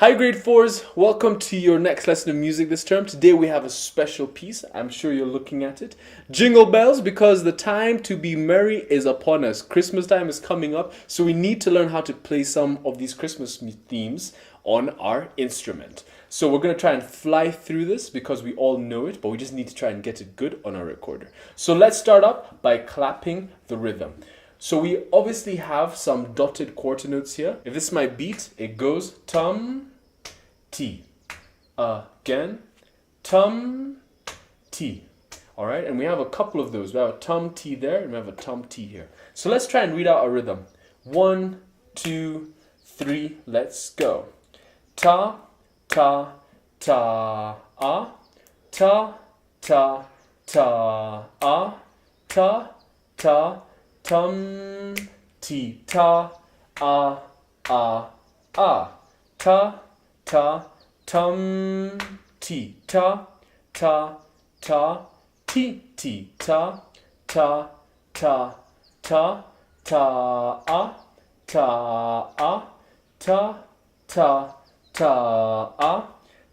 Hi grade 4s, welcome to your next lesson of music this term. Today we have a special piece, I'm sure you're looking at it. Jingle bells, because the time to be merry is upon us. Christmas time is coming up, so we need to learn how to play some of these Christmas themes on our instrument. So we're going to try and fly through this because we all know it, but we just need to try and get it good on our recorder. So let's start up by clapping the rhythm. So we obviously have some dotted quarter notes here. If this is my beat, it goes tum, ti. Again, tum, ti. Alright, and we have a couple of those. We have a tum, ti there, and we have a tum, ti here. So let's try and read out our rhythm. 1, 2, 3, let's go. Ta, ta, ta, ah. Ta, ta, ta, ah. Ta, ta, tum, ti, ta, ah, ah, ah. Ta, ta, tum, ti, ta, ta, ta, ti, ti, ta, ta, ta, ta, ta, ah, ta, ah, ta, ta, ta, ah,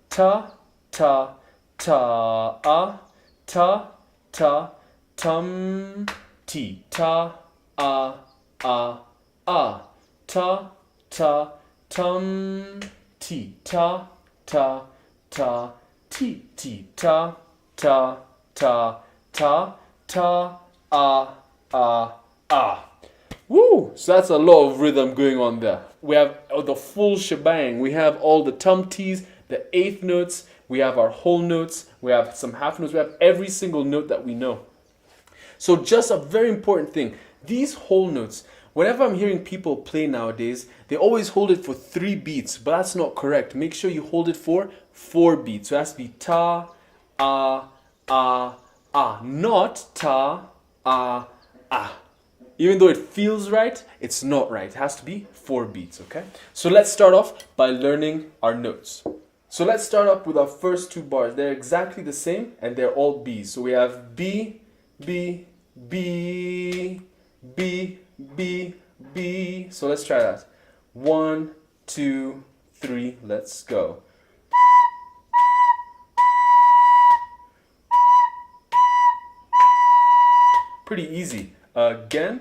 ta, ta, ta, ah, ta, ta, tum, ti, ta, ah, ah, ah, ta, ta, tum, ti, ta, ta, ta, ti, ti, ta, ta, ta, ta, ta, ah, ah, ah. Woo! So that's a lot of rhythm going on there. We have the full shebang. We have all the tum tis, the eighth notes, we have our whole notes, we have some half notes, we have every single note that we know. So just a very important thing, these whole notes, whenever I'm hearing people play nowadays, they always hold it for 3 beats, but that's not correct. Make sure you hold it for 4 beats. So it has to be ta, ah, ah, ah, not ta, ah, ah. Even though it feels right, it's not right. It has to be 4 beats, okay? So let's start off by learning our notes. So let's start up with our first 2 bars. They're exactly the same and they're all B's. So we have B, B, B, B, B, B. So let's try that. 1, 2, 3, let's go. Pretty easy. Again.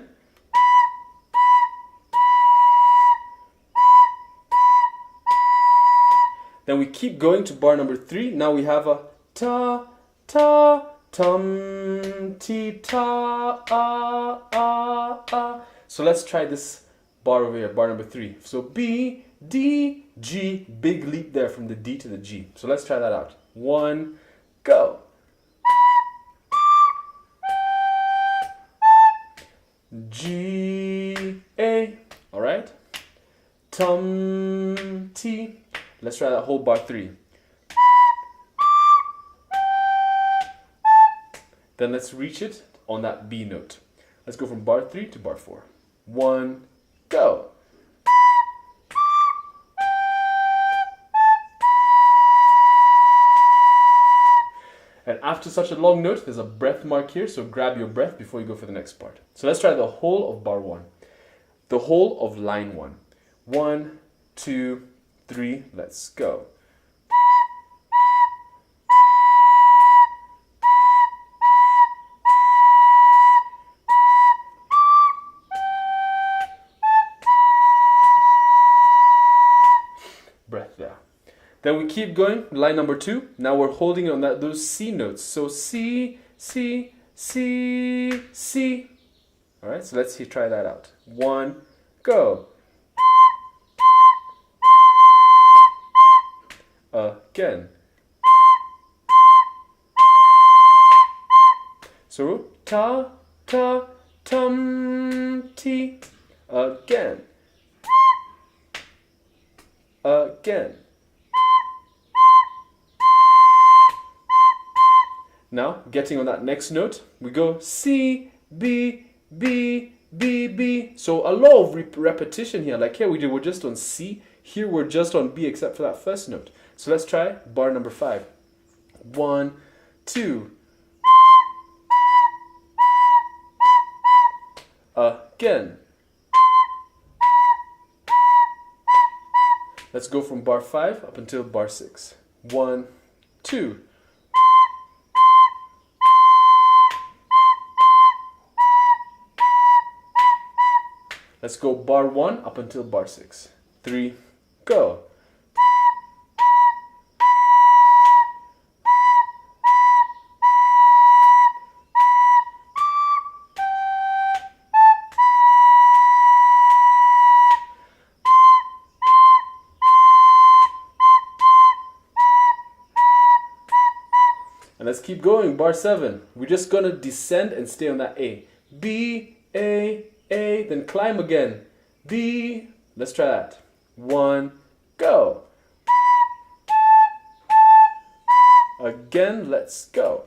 Then we keep going to bar number 3. Now we have a ta, ta, tum, ti, ta, ah, ah, ah. So let's try this bar over here, bar number 3. So B, D, G, big leap there from the D to the G. So let's try that out. 1, go. G, A. All right. Tum, T. Let's try that whole bar 3. Then let's reach it on that B note. Let's go from bar 3 to bar 4. 1, go. And after such a long note, there's a breath mark here, so grab your breath before you go for the next part. So let's try the whole of bar 1. The whole of line 1. 1, 2, 3, let's go. Breath there. Then we keep going, line number 2. Now we're holding on those C notes. So C, C, C, C. All right, so let's try that out. 1, go. Again. So ta, ta, tum, ti. Again. Again. Now, getting on that next note, we go C, B, B, B, B. So a lot of repetition here. Like here we're just on C. Here we're just on B except for that first note. So let's try bar number 5. 1, 2. Again. Let's go from bar 5 up until bar 6. 1, 2. Let's go bar 1 up until bar 6. 3, go. And let's keep going, bar 7. We're just gonna descend and stay on that A. B, A, then climb again. B, let's try that. 1, go. Again, let's go.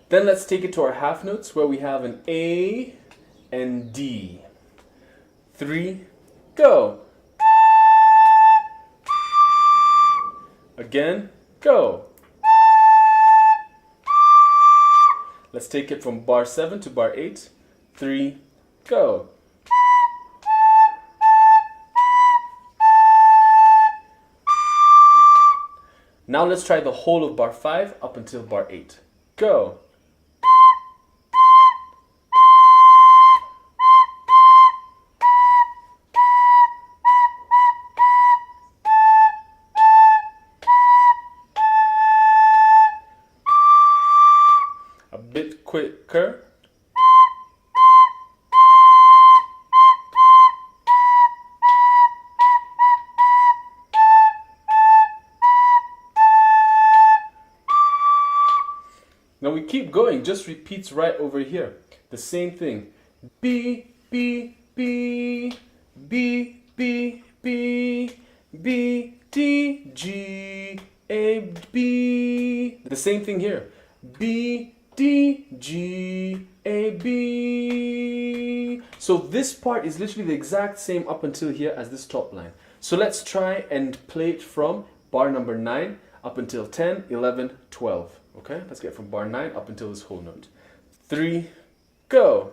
Then let's take it to our half notes where we have an A and D. 3, go. Again, go. Let's take it from bar 7 to bar 8. 3, go. Now let's try the whole of bar 5 up until bar 8. Go. A bit quicker. Now we keep going, just repeats right over here. The same thing. B, B, B, B, B, B, B, D, G, A, B. The same thing here. B, D, G, A, B. So this part is literally the exact same up until here as this top line. So let's try and play it from bar number 9 up until 10, 11, 12. Okay, let's get from bar 9 up until this whole note. 3, go.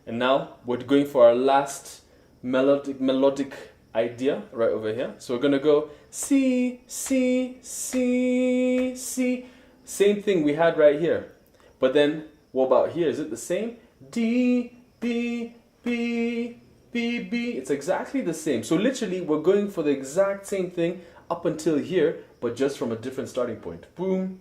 And now we're going for our last melodic idea right over here. So we're gonna go C, C, C, C. Same thing we had right here. But then, what about here? Is it the same? D, B, B, B, B. It's exactly the same. So literally, we're going for the exact same thing up until here, but just from a different starting point. Boom,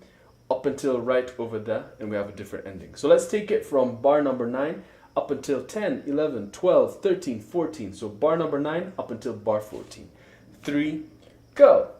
up until right over there, and we have a different ending. So let's take it from bar number 9 up until 10, 11, 12, 13, 14. So bar number 9 up until bar 14. 3, go.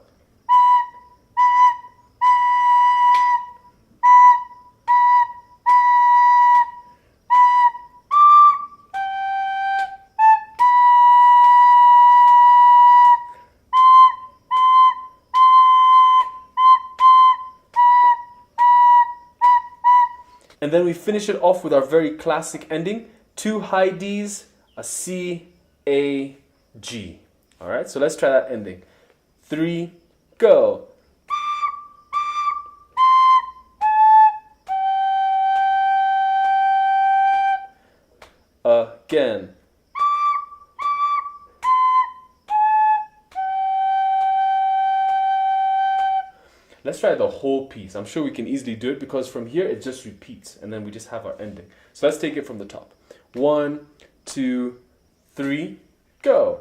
And then we finish it off with our very classic ending. 2 high Ds, a C, A, G. All right, so let's try that ending. 3, go. Again. Let's try the whole piece. I'm sure we can easily do it because from here it just repeats and then we just have our ending. So let's take it from the top. 1, 2, 3, go.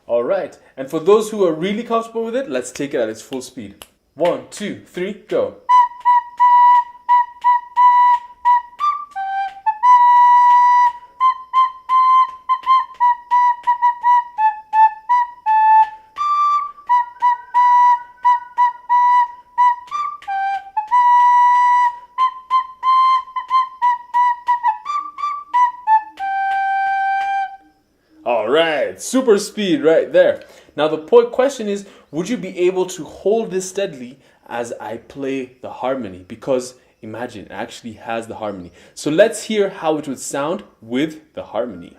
All right. And for those who are really comfortable with it, let's take it at its full speed. 1, 2, 3, go. All right, super speed right there. Now the question is, would you be able to hold this steadily as I play the harmony? Because imagine, it actually has the harmony. So let's hear how it would sound with the harmony.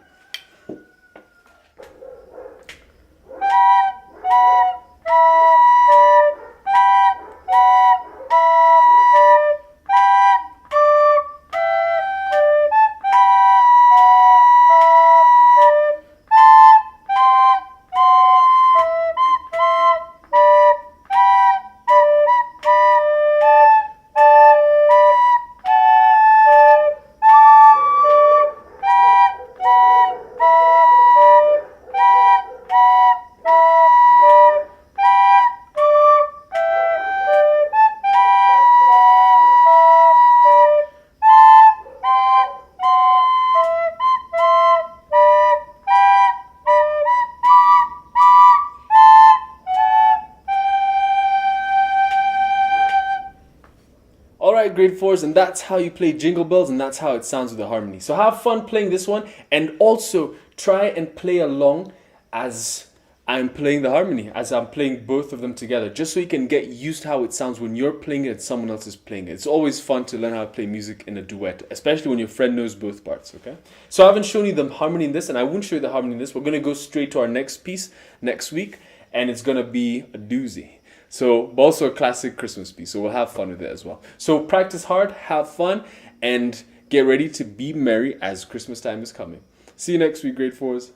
Alright, grade 4s, and that's how you play Jingle Bells, and that's how it sounds with the harmony. So have fun playing this one, and also try and play along as I'm playing the harmony, as I'm playing both of them together, just so you can get used to how it sounds when you're playing it and someone else is playing it. It's always fun to learn how to play music in a duet, especially when your friend knows both parts, okay? So I haven't shown you the harmony in this, and I won't show you the harmony in this. We're going to go straight to our next piece next week, and it's going to be a doozy. So also a classic Christmas piece, so we'll have fun with it as well. So practice hard, have fun, and get ready to be merry as Christmas time is coming. See you next week, grade 4s.